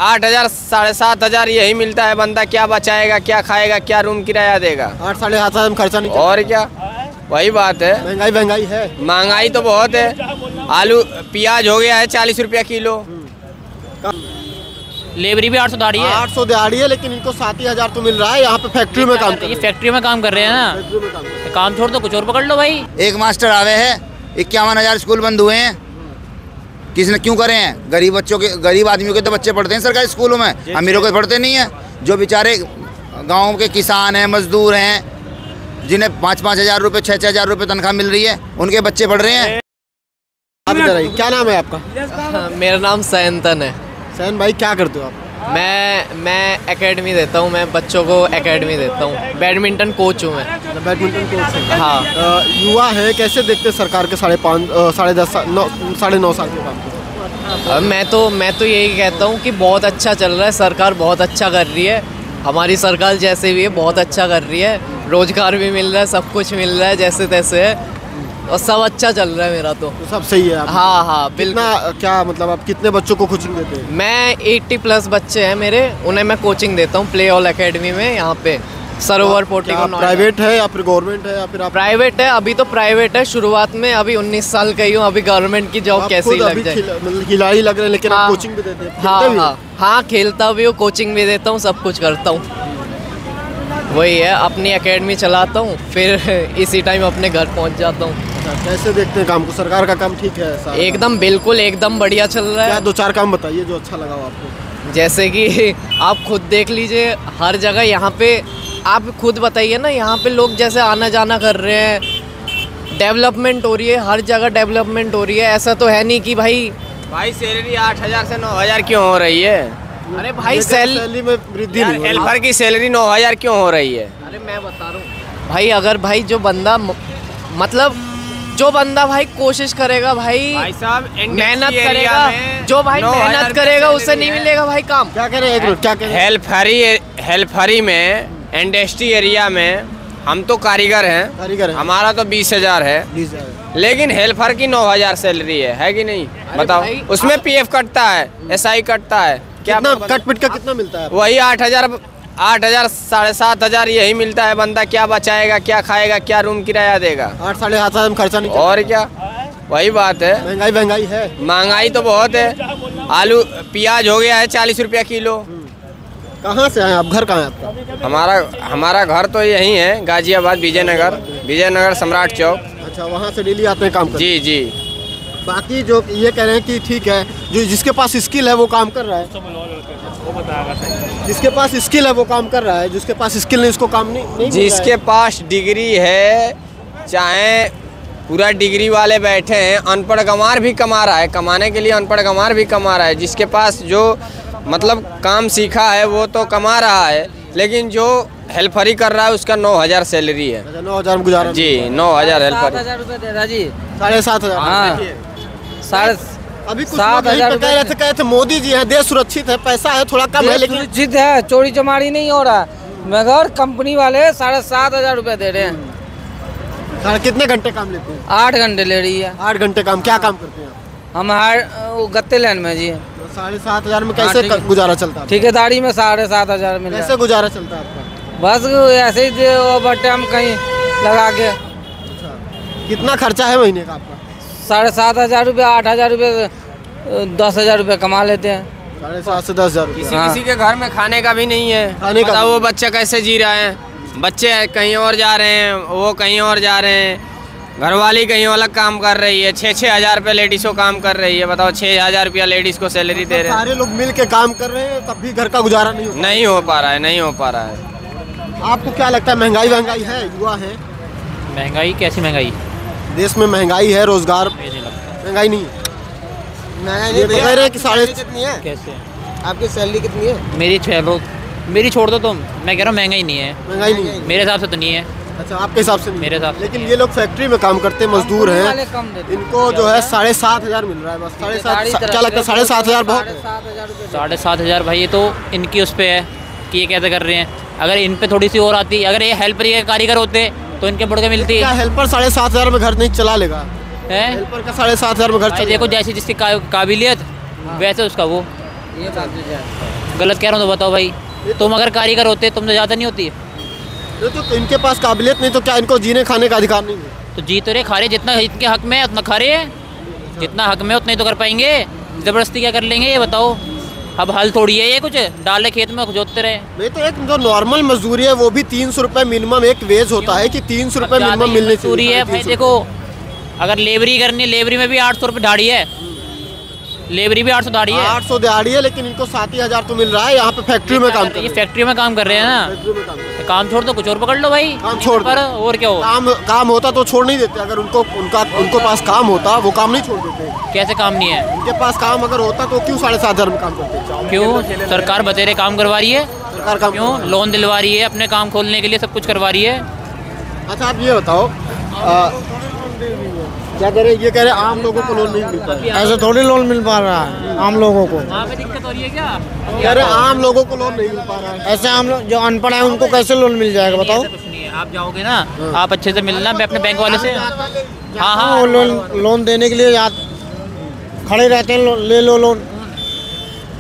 8,000 7,500 यही मिलता है। बंदा क्या बचाएगा, क्या खाएगा, क्या रूम किराया देगा? 8 साढ़े 8 हज़ार में खर्चा नहीं और क्या, वही बात है। महंगाई है, महंगाई तो बहुत है। आलू प्याज हो गया है 40 रुपया किलो। लेबरी भी 800 दिहाड़ी है। 800 दिहाड़ी है, लेकिन इनको 7,000 तो मिल रहा है। यहाँ पे फैक्ट्री में काम कर रहे हैं। फैक्ट्री में काम कर रहे हैं ना, काम छोड़ दो कुछ और पकड़ लो भाई। एक मास्टर आवे है, 51,000 स्कूल बंद हुए हैं। किसने क्यों करे हैं? गरीब बच्चों के, गरीब आदमियों के तो बच्चे पढ़ते हैं सरकारी स्कूलों में, अमीरों के पढ़ते नहीं है। जो बेचारे गाँव के किसान हैं, मजदूर हैं, जिन्हें 5-5 हज़ार रुपये 6-6 हज़ार रुपये तनख्वाह मिल रही है, उनके बच्चे पढ़ रहे हैं। आप इधर आइए, क्या नाम है आपका? मेरा नाम सैनतन है। सैन भाई, क्या करते हो आप? मैं एकेडमी देता हूँ। मैं बच्चों को एकेडमी देता हूँ। बैडमिंटन कोच हूँ मैं। बैडमिंटन कोच है। हाँ। युवा है, कैसे देखते हैं सरकार के 5.5 साढ़े 9 साल के काम? मैं तो यही कहता हूँ कि बहुत अच्छा चल रहा है। सरकार बहुत अच्छा कर रही है। हमारी सरकार जैसे भी है बहुत अच्छा कर रही है। रोजगार भी मिल रहा है, सब कुछ मिल रहा है जैसे तैसे है, और सब अच्छा चल रहा है मेरा तो सब सही है। हाँ बिल्कुल। क्या मतलब आप कितने बच्चों को कोचिंग देते हैं? मैं 80+ बच्चे हैं मेरे, उन्हें मैं कोचिंग देता हूँ प्ले ऑल एकेडमी में, यहाँ पे सरोवर पोर्टिको। प्राइवेट है या फिर गवर्नमेंट है या फिर आप? प्राइवेट है, अभी तो प्राइवेट है शुरुआत में। अभी 19 साल का ही हूँ, अभी गवर्नमेंट की जॉब कैसी लग जाए। मतलब खिलाड़ी लग रहे हैं, लेकिन आप कोचिंग भी देते हैं? हाँ, खेलता भी हूँ, कोचिंग भी देता हूँ, सब कुछ करता हूँ। वही है, अपनी एकेडमी चलाता हूँ, फिर इसी टाइम अपने घर पहुँच जाता हूँ। कैसे देखते हैं काम को? सरकार का काम ठीक है? एकदम बिल्कुल एकदम बढ़िया चल रहा है। क्या 2-4 काम बताइए जो अच्छा लगा हो आपको? जैसे कि आप खुद देख लीजिए, हर जगह यहाँ पे, आप खुद बताइए ना, यहाँ पे लोग जैसे आना जाना कर रहे हैं, डेवलपमेंट हो रही है, हर जगह डेवलपमेंट हो रही है। ऐसा तो है नहीं कि भाई सैलरी 8,000 से 9,000 क्यों हो रही है? अरे भाई सैलरी में वृद्धि नहीं, हेल्पर की सैलरी 9,000 क्यों हो रही है? अरे मैं बता रहा हूँ भाई, अगर भाई जो बंदा भाई कोशिश करेगा, भाई साहब मेहनत करेगा, जो भाई मेहनत करेगा उससे नहीं मिलेगा भाई काम। क्या कह रहे हैं? एक मिनट, क्या कह रहे हैं? हेल्परी में, इंडस्ट्री एरिया में हम तो कारीगर हैं, हमारा तो 20,000 है, लेकिन हेल्पर की 9,000 सैलरी है कि नहीं? बताओ। उसमें PF कटता है, SI कटता है, क्या कट पिट का कितना मिलता है? वही 8,000 साढ़े 7,000 यही मिलता है। बंदा क्या बचाएगा, क्या खाएगा, क्या रूम किराया देगा? 8 साढ़े 8 हज़ार में खर्चा नहीं। और क्या, वही बात है। महंगाई है, महंगाई तो बहुत है। आलू प्याज हो गया है 40 रुपया किलो। कहाँ से आए आप? घर कहाँ है आपका? हमारा घर तो यहीं है, गाजियाबाद, विजयनगर सम्राट चौक। अच्छा, वहाँ से डेली आते हैं काम करने? जी। बाकी जो ये कह रहे हैं कि ठीक है, जो जिसके पास स्किल है वो काम कर रहा है, जिसके पास स्किल है वो काम कर रहा है, जिसके पास स्किल नहीं उसको काम नहीं। जिसके पास डिग्री है, चाहे पूरा डिग्री वाले बैठे हैं, अनपढ़ गंवार भी कमा रहा है, कमाने के लिए अनपढ़ गंवार भी कमा रहा है। जिसके पास जो मतलब काम सीखा है वो तो कमा रहा है, लेकिन जो हेल्परी कर रहा है उसका 9,000 सैलरी है। 9,000 में गुजारा? जी, 9,000 हेल्पर। 7,000 रुपये दे रहा जी। 7,500। हाँ, अभी कुछ कह रहे थे मोदी जी है, देश सुरक्षित है, पैसा है, थोड़ा कम है, लेकिन सुरक्षित है, चोरी चमारी नहीं हो रहा, मगर कंपनी वाले 7,500 रुपये दे रहे हैं। कितने घंटे काम लेते हैं? 8 घंटे ले रही है। 8 घंटे काम? क्या काम करते हैं हम? गत्ते लाइन में जी। 7,500 में कैसे गुजारा चलता है? ठेकेदारी में 7,500 में कैसे गुजारा चलता है आपका? बस ऐसे ही ओवर टाइम कहीं लगा के। कितना खर्चा है महीने का आपका? 7,500 रुपये, 8,000 रुपये, 10,000 रुपये कमा लेते हैं। 7,500 से 10,000 रुपये। किसी के घर में खाने का भी नहीं है, खाने का वो बच्चे कैसे जी रहे हैं? बच्चे कहीं और जा रहे हैं, वो कहीं और जा रहे हैं, घरवाली कहीं अलग काम कर रही है। 6-6 हज़ार रुपये लेडीज़ को काम कर रही है। बताओ, 6,000 रुपया लेडीज़ को सैलरी दे रहे हैं। सारे लोग मिल के काम कर रहे हैं, तब भी घर का गुजारा नहीं हो पा रहा है। आपको क्या लगता है, महंगाई है? युवा है, महंगाई कैसी महंगाई? देश में महंगाई है, रोजगार महंगाई नहीं है। ये कह रहे हैं कि साढ़े कितनी है? कैसे? आपकी सैलरी कितनी है? मेरी 6 लोग, मेरी छोड़ दो तुम, मैं कह रहा हूँ महंगाई नहीं है। महंगाई नहीं है मेरे हिसाब से तो नहीं है। अच्छा, आपके हिसाब से नहीं? मेरे हिसाब से। लेकिन ये लोग फैक्ट्री में काम करते हैं, मजदूर हैं, इनको जो है 7,500 मिल रहा है बस। 7,500 क्या लगता है? 7,500 बहुत? 7,500 भाई, ये तो इनकी उस पे है कि ये कैसे कर रहे हैं। अगर इन पे थोड़ी सी और आती, अगर ये हेल्पर के कारीगर होते तो इनके बढ़ के मिलती। क्या हेल्पर 7,500 में घर नहीं चला लेगा? हेल्पर का 7,500 में घर चला? देखो, जैसी जिसकी काबिलियत वैसे उसका वो। गलत कह रहा हूँ तो बताओ भाई। तुम अगर कारीगर होते तुम तो ज़्यादा नहीं होती। ये तो इनके पास काबिलियत नहीं तो क्या इनको जीने खाने का अधिकार नहीं है? तो जी तो रहे, खा रहे, जितना इनके हक में है उतना खा रहे हैं, जितना हक में उतना ही तो कर पाएंगे। ज़बरदस्ती क्या कर लेंगे ये बताओ। अब हल थोड़ी है ये, कुछ डाले खेत में जोतते रहे। नहीं तो एक जो नॉर्मल मजदूरी है वो भी 300 रुपये मिनिमम एक वेज होता है कि 300 रुपये मिनिमम मिलने मजदूरी है भाई। देखो अगर लेबरी करनी है, लेबरी में भी 800 रुपये दाढ़ी है, लेबरी भी 800 दाढ़ी है, 800 दिहाड़ी है, लेकिन इनको 7,000 तो मिल रहा है। यहाँ पे फैक्ट्री में काम कर रहे ये हैं। फैक्ट्री में काम कर रहे हैं ना, फैक्ट्री में काम कर रहे हैं। काम छोड़ दो कुछ और पकड़ लो भाई। काम छोड़ पर और क्या हो। काम होता तो छोड़ नहीं देते। अगर उनको पास काम होता वो काम नहीं छोड़ देते। कैसे काम नहीं है? उनके पास काम अगर होता तो क्यों 7,500 में काम करते? क्यों? सरकार बतेरे काम करवा रही है। सरकार काम क्यों? लोन दिलवा रही है, अपने काम खोलने के लिए सब कुछ करवा रही है। अच्छा आप ये बताओ क्या करें? ये कह रहे आम लोगों को लोन नहीं मिल पा रहा। ऐसे थोड़ी लोन मिल पा रहा है आम लोगों को। वहाँ पे दिक्कत हो रही है क्या? कह रहे आम लोगों को लोन नहीं मिल पा रहा है। ऐसे आम लोग जो अनपढ़ है उनको कैसे लोन मिल जाएगा बताओ? कुछ नहीं है, आप जाओगे ना, आप अच्छे से मिलना मैं अपने बैंक वाले से। हाँ हाँ वो लोन देने के लिए याद खड़े रहते हैं, ले लो लोन।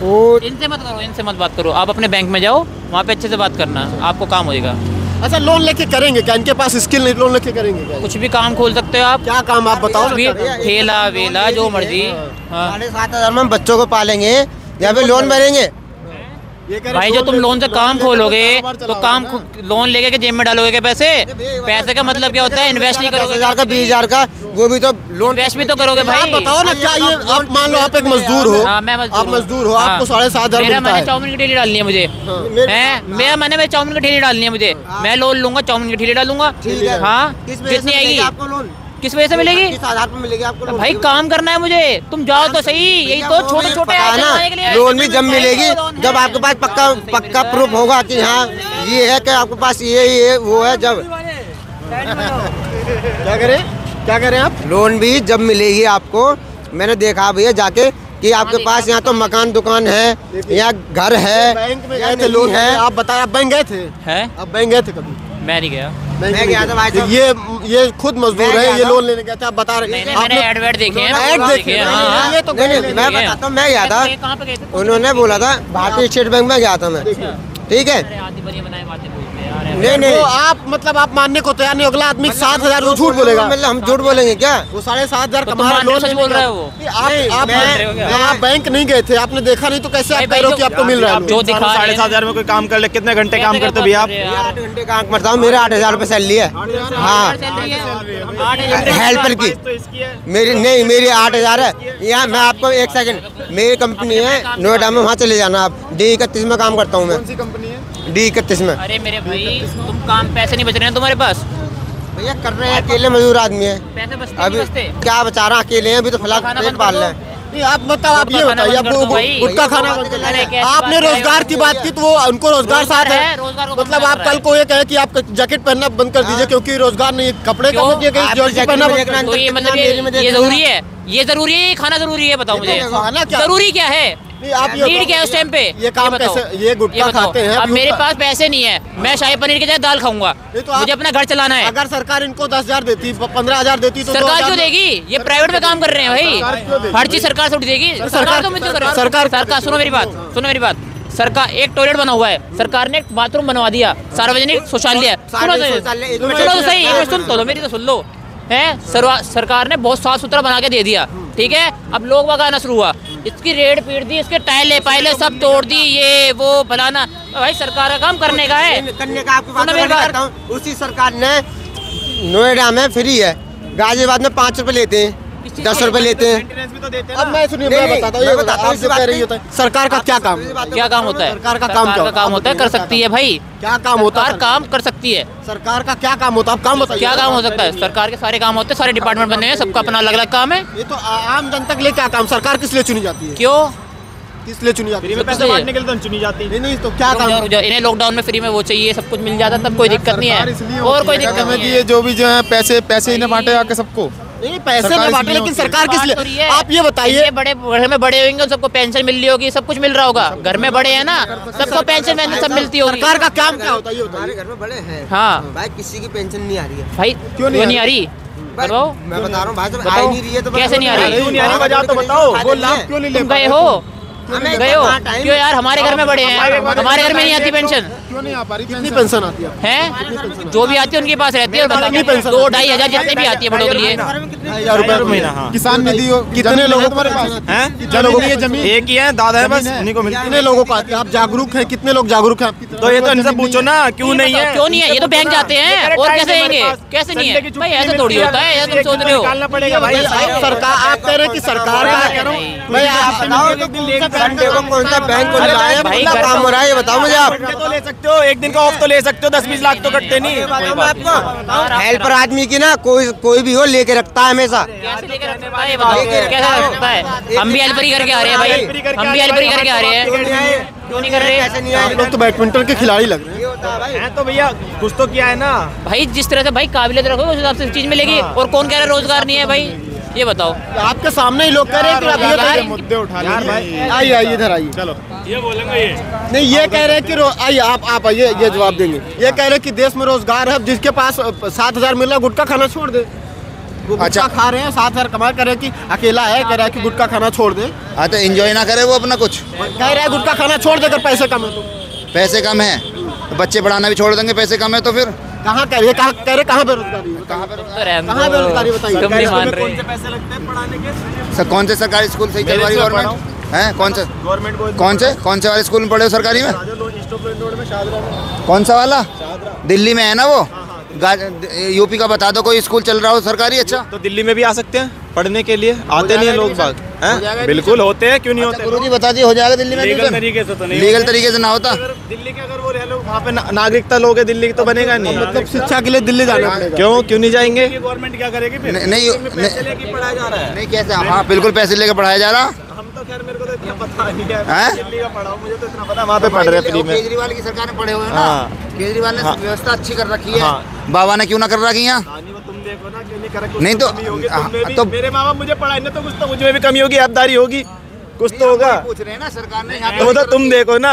वो इनसे मत करो, इनसे मत बात करो। आप अपने बैंक में जाओ, वहाँ पे अच्छे से बात करना, आपको काम होएगा। अच्छा लोन लेके करेंगे क्या? इनके पास स्किल नहीं, लोन लेके करेंगे क्या? कुछ भी काम खोल सकते हो आप। क्या काम आप बताओ? कुछ भी, ठेला वेला जो मर्जी। हाँ 7,500 में बच्चों को पालेंगे या फिर लोन भरेंगे? ये कह रहे भाई जो तुम लोन से काम खोलोगे तो काम चलाओगे लोन लेके के जेब में डालोगे क्या पैसे? पैसे का मतलब क्या होता है? इन्वेस्ट नहीं करोगे। 10,000 का 20,000 का वो भी तो लोन इन्वेस्ट भी तो करोगे ना। आप भाई। बताओ ना क्या ये आप मान लो आप एक मजदूर हो। हाँ मैं मजदूर आप मजदूर हो, आपको 7,500 मेरा मिलता मैंने है। चाउमीन की ठेली डालनी है मुझे, है मेरा मैंने मैं चाउमीन की ठेली डालनी है मुझे, मैं लोन लूंगा, चाउमीन की ठेली डालूंगा। हाँ कितनी आएगी? आपको लोन किस वजह से मिलेगी? 30,000 में मिलेगी आपको लोन। भाई काम करना है मुझे, तुम जाओ तो सही। यही तो छोटे छोटे पता है ना, लोन भी जब मिलेगी जब आपके पास पक्का प्रूफ होगा कि हाँ ये है कि आपके पास ये वो है। जब क्या करें आप? लोन भी जब मिलेगी आपको, मैंने देखा भैया जाके कि आपके पास यहाँ तो मकान दुकान है, यहाँ घर है, बैंक में या गए थे, नहीं लोन है। है। आप बताए आप बैंक गए थे? है आप बैंक गए थे कभी? मैं नहीं गया। मैं गया था भाई साहब। ये खुद मजदूर मैं है, गया ये था। लोन लेने गए थे। आप बता रहे नहीं नहीं मैंने एड देखे हैं, ऐड देखे हैं। हाँ। ये तो नहीं, गए मैं नहीं। बताता हूँ, मैं गया था। कहाँ पे गए थे? उन्होंने बोला था भारतीय स्टेट बैंक में गया था मैं। ठीक है अरे आदि बनी बनाए बातें बोलते हैं यार। नहीं नहीं तो आप मतलब आप मानने को तैयार नहीं? अगला आदमी 7,000 वो झूठ बोलेगा। मतलब हम झूठ बोलेंगे क्या? वो 7,500 तो कमा तुम रहा मानने लोन सच नहीं बोल मिल रहे रहा। हो। नहीं, आप बैंक नहीं गए थे, आपने देखा नहीं तो कैसे आप कह रहे हो कि आपको मिल रहा है? जो दिखा रहे हैं। 7,500 में कोई काम कर ले, कितने घंटे काम करते हो भैया आप? 8 घंटे काम करता हूँ, मेरा 8,000 रुपये सैलरी है। हाँ हेल्पर की मेरी 8,000 है। यहाँ मैं आपको एक सेकंड, मेरी कंपनी है नोएडा में, वहाँ चले जाना आप। D31 में काम करता हूँ मैं। कौन सी कंपनी है? D31 में। अरे मेरे भाई तुम काम, पैसे नहीं बच रहे हैं तुम्हारे पास? भैया कर रहे हैं, अकेले मजदूर आदमी है। पैसे बचते अभी नहीं बचते? क्या बचा रहा, अकेले हैं अभी तो फिलहाल खाना पेट बंद पाल कर रहे दो। हैं। नहीं आप बताओ, आप ये खाना बताइए, बंद कर दो भाई। गुटखा खाना बंद कर दो। अरे कैसी आपने बात कर रहे रोजगार हो? की बात की तो वो उनको रोजगार साथ है। रोजगार को मतलब कौन आप कर रहा कल को ये कहे कि आप जैकेट पहनना बंद कर दीजिए क्योंकि रोजगार नहीं, कपड़े का क्यों? मत ये कहिए, आप जर्सी जैकेट पहनना में बंद कर देखना, तो ये कितना मतलब डेली में ये देखना। जरूरी है, ये जरूरी है, ये खाना जरूरी है? बताओ मुझे खाना क्या? जरूरी क्या है? नहीं, आप ये नीड क्या है उस टाइम पे? ये काम बताओ। कैसे? ये गुटखा बताओ। खाते हैं अब अभी मेरे उनका- पास पैसे नहीं है, मैं शाही पनीर की जगह दाल खाऊंगा, नहीं तो आप- मुझे अपना घर चलाना है। अगर सरकार इनको 10,000 देती, 15,000 देती तो सरकार 2,000 क्यों देगी? ये प्राइवेट में काम कर रहे हैं सरकार क्यों भाई, देगी? हर चीज सरकार थोड़ी देगी। सरकार तो मुझे कर सरकार सुनो मेरी बात, सुनो मेरी बात। सरकार एक टॉयलेट बना हुआ है, सरकार ने एक बाथरूम बनवा दिया, सार्वजनिक शौचालय है। सुनो तो सही, एक मिनट सुन तो लो, मेरी तो सुन लो। है सरकार ने बहुत साफ सुथरा बना के दे दिया, ठीक है? अब लोग वहाँ आना शुरू हुआ, इसकी रेड पीट दी, इसके टाइले पाइले सब तोड़ दी, ये वो फलाना। भाई सरकार का काम करने का है। करने का आपकी बात सुनो मेरी मैं बात। करता हूँ। उसी सरकार ने नोएडा में फ्री है, गाजियाबाद में 5 रुपए लेते हैं, 10 रुपए लेते हैं। अब मैं सुनिए, नहीं, मैं नहीं, बताता हूँ, मैं ये बताता हूँ, आप जो कह रही होता है सरकार का क्या काम? क्या काम होता है? सरकार का काम क्या? काम होता है, कर सकती है भाई। क्या काम होता सरकार है? काम कर सकती है। सरकार का क्या काम होता है? आप काम बताइए। क्या काम हो सकता है? सरकार के सारे काम होते हैं, सारे डिपार्टमेंट बने हैं, सबका अपना अलग अलग काम है। ये तो आम जनता के लिए क्या काम? सरकार किस लिए चुनी जाती है? क्यों? किस लिए चुनी जाती है? पैसे बांटने के लिए तो चुनी जाती है। नहीं तो क्या काम? इन्हें लॉकडाउन में फ्री में वो चाहिए, सब कुछ मिल जाता, तब कोई दिक्कत नहीं है, और कोई दिक्कत नहीं है। ये जो भी जो है पैसे इन्हें बांटे आके सबको। नहीं पैसे सरकार न बांटे, इसलिए लेकिन होती है। सरकार किस बात तो लिए? ये है, आप ये बताइए, इनके बड़े घर में बड़े होंगे, सबको पेंशन मिल रही होगी, सब कुछ मिल रहा होगा। घर में बड़े हैं ना, सबको पेंशन सब मिलती होगी। सरकार का काम क्या होता है ये हमारे बताइए? घर में बड़े हैं हाँ भाई, किसी की पेंशन नहीं आ रही है भाई, क्यों नहीं आ रही? भाई, बताओ, मैं बता रहा हूँ भाई, जब बताओ, आ नहीं रही है तो कैसे नहीं आ रही? क्यों नहीं आ रही? वजह तो बताओ, वो लाभ क्यों नहीं ले तुम पा गए रहे? हो, गए हो क्यों यार? हमारे घर में बड़े हैं, हमारे घर में नहीं आती पेंशन। क्यों नहीं आ पा रही? कितनी पेंशन आती है? हैं जो भी आती है उनके पास रहती है। 2-2.5 हजार जितने भी आती है बड़ों के लिए। 2,500 रुपए महीना। किसान निधि कितने लोगों को हैं? कितने लोगों की जमीन एक ही है, दादा है बस, उन्हीं को मिलती कितने लोगों को आती है? आप जागरूक हैं? कितने लोग जागरूक हैं आपकी तरह? तो ये तो इनसे पूछो ना, क्यों नहीं है? क्यों नहीं है? ये तो बैंक जाते हैं और कैसे आएंगे? कैसे नहीं है भाई? ऐसा थोड़ी होता है, ऐसा तुम सोच रहे हो। निकालना पड़ेगा भाई। सरकार, आप कह रहे हैं कि सरकार का कह रहा हूं भाई, आप बताओ संडे को कौन सा बैंक को लाया भाई, है, काम हो रहा है ये बताओ मुझे आप। तो ले सकते हो, एक दिन का ऑफ तो ले सकते हो, 10-20 लाख तो कटते नहीं। आपको हेल्पर आदमी की ना कोई भी हो लेके रखता है हमेशा। कैसे लेकर रखता है ये बताओ? कैसे रखता है? हम भी हेल्परी करके आ रहे हैं भाई, हम भी हेल्परी करके आ रहे हैं। क्यों नहीं कर रहे? कैसे नहीं आप लोग तो बैडमिंटन के खिलाड़ी लग रहे हैं। हैं तो भैया कुछ तो किया है ना। भाई जिस तरह से भाई काबिलियत रखोगे उस हिसाब से चीज मिलेगी। और कौन कह रहा है रोजगार नहीं है भाई? ये बताओ। आपके सामने ही लोग कह रहे हैं कि अभी यार, मुद्दे उठा लेंगे। आइए इधर आइए। चलो ये बोलेंगे ये नहीं, ये कह रहे हैं कि आइए आप आइए, ये जवाब देंगे। ये कह रहे हैं कि देश में रोजगार है, जिसके पास 7,000 मिल रहा है गुटखा खाना छोड़ दे। वो गुटखा खा रहे हैं, 7,000 कमा कर रहे हैं कि अकेला है, कह रहा है कि गुटखा खाना छोड़ दे। हाँ तो एंजॉय ना करे वो अपना कुछ। कह रहा है गुटखा खाना छोड़ दे अगर पैसे कम है तो। पैसे कम है तो बच्चे पढ़ाना भी छोड़ देंगे, पैसे कम है तो फिर कहाँ कह रहे हैं? कह रहे कहाँ बेरोजगारी है? कहाँ पर कहाँ बेरोजगारी बताइए? तुम नहीं मान रहे। पैसे लगते हैं पढ़ाने के? कौन से सरकारी स्कूल सही चल रही गवर्नमेंट हैं? कौन से गवर्नमेंट को कौन से वाले स्कूल में पढ़े हो सरकारी में? रोड में शाहदरा में। कौन सा वाला? दिल्ली में है ना वो? यूपी का बता दो कोई स्कूल चल रहा हो सरकारी अच्छा। तो दिल्ली में भी आ सकते हैं पढ़ने के लिए, आते नहीं है लोग बाग हैं? बिल्कुल होते हैं, क्यों नहीं होते? गुरुजी बता दिए हो जाएगा दिल्ली में। लीगल तरीके से तो नहीं लीगल तरीके से ना होता। दिल्ली के अगर वो रह लो वहाँ पे नागरिकता लोग है, दिल्ली की तो बनेगा नहीं। मतलब शिक्षा के लिए दिल्ली जाना पड़ेगा। क्यों नहीं जाएंगे? गवर्नमेंट क्या करेगी फिर? नहीं पढ़ाया जा रहा है। नहीं कैसे? हाँ बिल्कुल पैसे लेके पढ़ाया जा रहा। हम तो खैर मेरे को तो इतना पता नहीं है, हैं? दिल्ली का पढ़ा हूँ, मुझे तो इतना पता वहाँ पे पढ़ रहे हैं फ्री में। केजरीवाल की सरकार ने पढ़े हुए हैं ना। हाँ। केजरीवाल ने हाँ। व्यवस्था अच्छी कर रखी है। हाँ। बाबा ने क्यों ना कर रखी यहाँ? वो तुम देखो ना, क्यों नहीं करे? नहीं तो- कमी होगी तुम में भी। तो- मेरे माँ बाप मुझे पढ़ाए ना, तो कुछ तो मुझ में भी कमी होगी, आपदारी होगी, कुछ तो होगा। पूछ रहे हैं ना सरकार ने। तो तुम देखो ना।